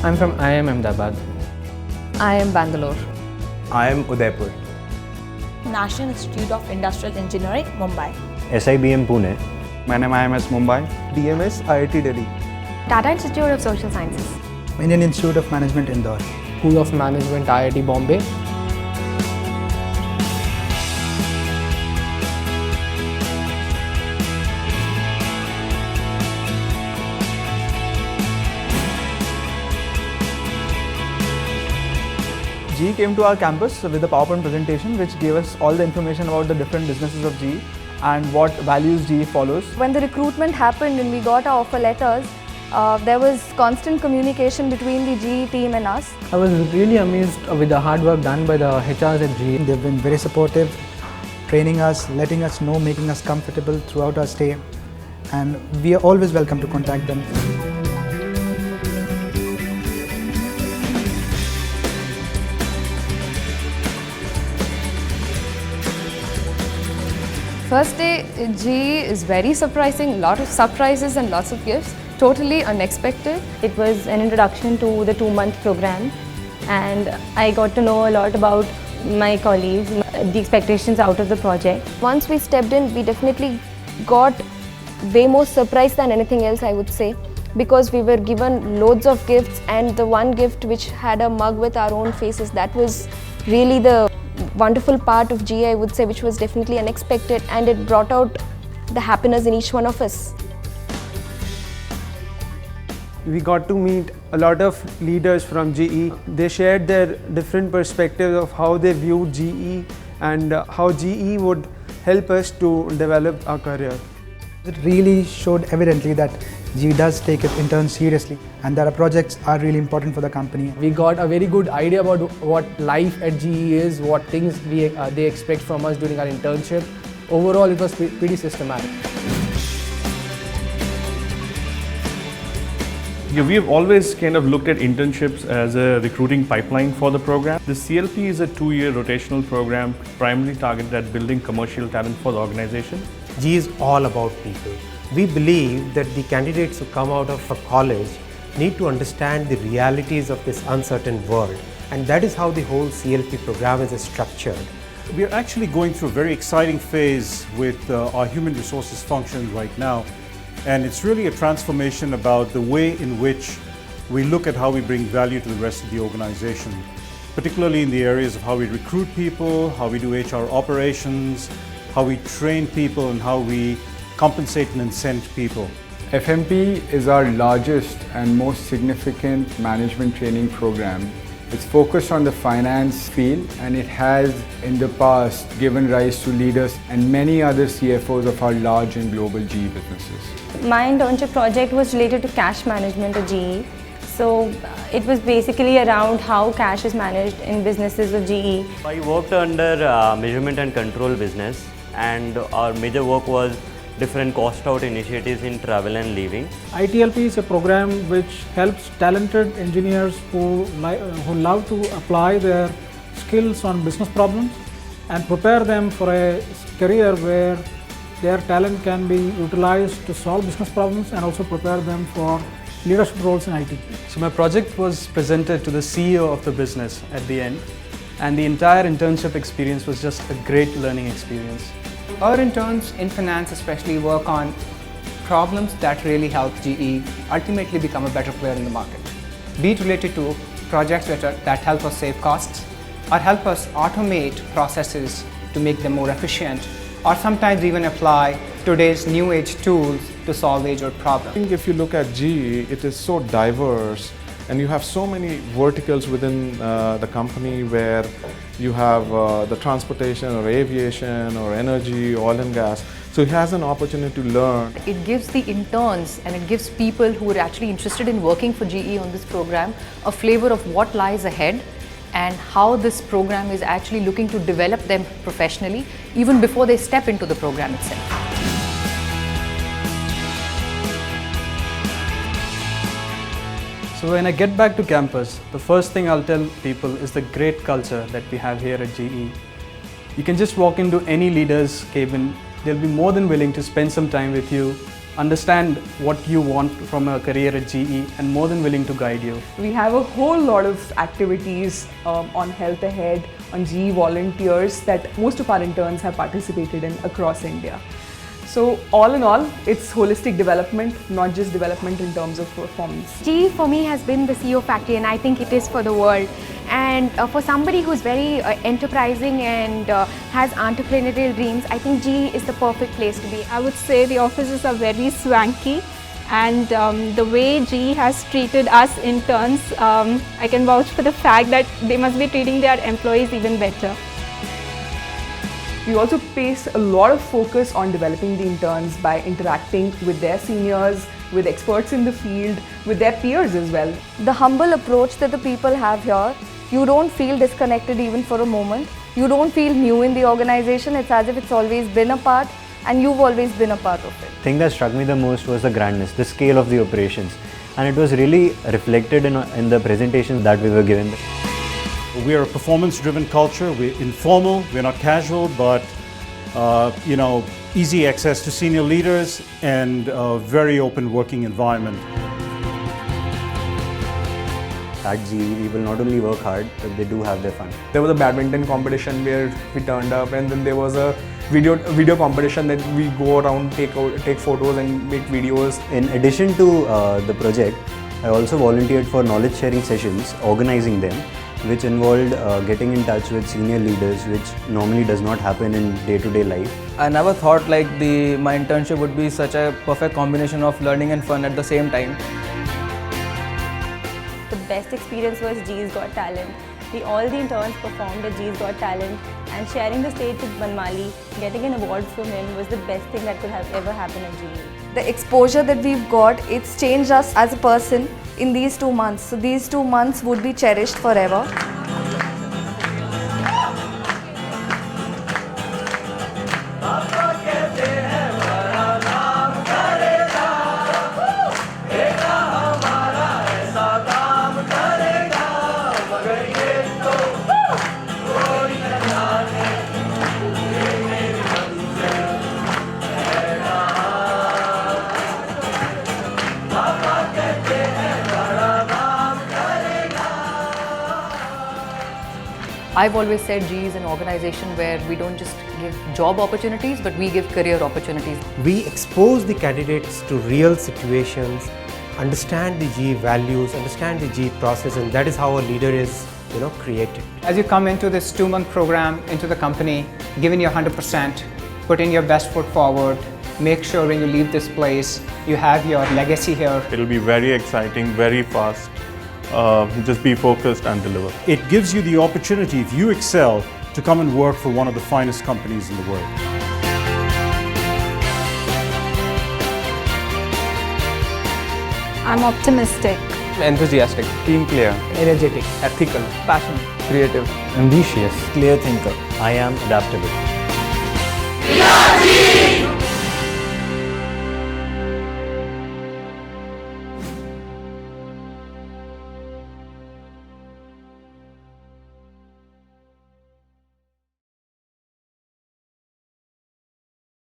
I'm from IIM Ahmedabad. I am Bangalore. I am Udaipur. National Institute of Industrial Engineering, Mumbai. SIBM Pune. My name is IMS Mumbai. DMS IIT Delhi. Tata Institute of Social Sciences. Indian Institute of Management Indore. School of Management, IIT Bombay. GE came to our campus with a PowerPoint presentation which gave us all the information about the different businesses of GE and what values GE follows. When the recruitment happened and we got our offer letters, there was constant communication between the GE team and us. I was really amazed with the hard work done by the HRs at GE. They've been very supportive, training us, letting us know, making us comfortable throughout our stay, and we are always welcome to contact them. First day GE is very surprising, lot of surprises and lots of gifts, totally unexpected. It was an introduction to the 2-month program, and I got to know a lot about my colleagues, the expectations out of the project. Once we stepped in, we definitely got way more surprised than anything else, I would say, because we were given loads of gifts, and the one gift which had a mug with our own faces, that was really the wonderful part of GE, I would say, which was definitely unexpected, and it brought out the happiness in each one of us. We got to meet a lot of leaders from GE. They shared their different perspectives of how they view GE and how GE would help us to develop our career. It really showed evidently that GE does take its interns seriously and that our projects are really important for the company. We got a very good idea about what life at GE is, what things they expect from us during our internship. Overall, it was pretty systematic. Yeah, we have always kind of looked at internships as a recruiting pipeline for the program. The CLP is a 2-year rotational program primarily targeted at building commercial talent for the organization. GE is all about people. We believe that the candidates who come out of a college need to understand the realities of this uncertain world, and that is how the whole CLP program is structured. We are actually going through a very exciting phase with our human resources function right now, and it's really a transformation about the way in which we look at how we bring value to the rest of the organization, particularly in the areas of how we recruit people, how we do HR operations, how we train people, and how we compensate and incent people. FMP is our largest and most significant management training program. It's focused on the finance field, and it has in the past given rise to leaders and many other CFOs of our large and global GE businesses. My internship project was related to cash management at GE. So it was basically around how cash is managed in businesses of GE. I worked under measurement and control business, and our major work was different cost out initiatives in travel and leaving. ITLP is a program which helps talented engineers who love to apply their skills on business problems and prepare them for a career where their talent can be utilized to solve business problems and also prepare them for leadership roles in IT. So my project was presented to the CEO of the business at the end, and the entire internship experience was just a great learning experience. Our interns in finance especially work on problems that really help GE ultimately become a better player in the market. Be it related to projects that help us save costs, or help us automate processes to make them more efficient, or sometimes even apply today's new age tools to solve age-old problems. I think if you look at GE, it is so diverse, and you have so many verticals within the company where you have the transportation or aviation or energy, oil and gas. So he has an opportunity to learn. It gives the interns and it gives people who are actually interested in working for GE on this program a flavor of what lies ahead and how this program is actually looking to develop them professionally even before they step into the program itself. So when I get back to campus, the first thing I'll tell people is the great culture that we have here at GE. You can just walk into any leader's cabin. They'll be more than willing to spend some time with you, understand what you want from a career at GE and more than willing to guide you. We have a whole lot of activities on Health Ahead, on GE Volunteers that most of our interns have participated in across India. So all in all, it's holistic development, not just development in terms of performance. GE for me has been the CEO factory, and I think it is for the world. And for somebody who's very enterprising and has entrepreneurial dreams, I think GE is the perfect place to be. I would say the offices are very swanky, and the way GE has treated us interns, I can vouch for the fact that they must be treating their employees even better. We also place a lot of focus on developing the interns by interacting with their seniors, with experts in the field, with their peers as well. The humble approach that the people have here, you don't feel disconnected even for a moment. You don't feel new in the organization. It's as if it's always been a part and you've always been a part of it. The thing that struck me the most was the grandness, the scale of the operations. And it was really reflected in the presentations that we were given. We are a performance-driven culture. We're informal, we're not casual, but easy access to senior leaders and a very open working environment. At GE, we will not only work hard, but they do have their fun. There was a badminton competition where we turned up, and then there was a video competition that we go around, take photos and make videos. In addition to the project, I also volunteered for knowledge sharing sessions, organizing them, which involved getting in touch with senior leaders, which normally does not happen in day-to-day life. I never thought my internship would be such a perfect combination of learning and fun at the same time. The best experience was GE's Got Talent. All the interns performed at GE's Got Talent, and sharing the stage with Banmali, getting an award from him was the best thing that could have ever happened at GE. The exposure that we've got, it's changed us as a person in these 2 months. So these 2 months would be cherished forever. I've always said GE is an organization where we don't just give job opportunities, but we give career opportunities. We expose the candidates to real situations, understand the GE values, understand the GE process, and that is how a leader is created. As you come into this 2-month program, into the company, giving your 100%, putting your best foot forward, make sure when you leave this place, you have your legacy here. It'll be very exciting, very fast. Just be focused and deliver. It gives you the opportunity, if you excel, to come and work for one of the finest companies in the world. I'm optimistic, Enthusiastic, team player, Energetic, ethical, passionate, creative, ambitious, clear thinker. I am adaptable. We are GE!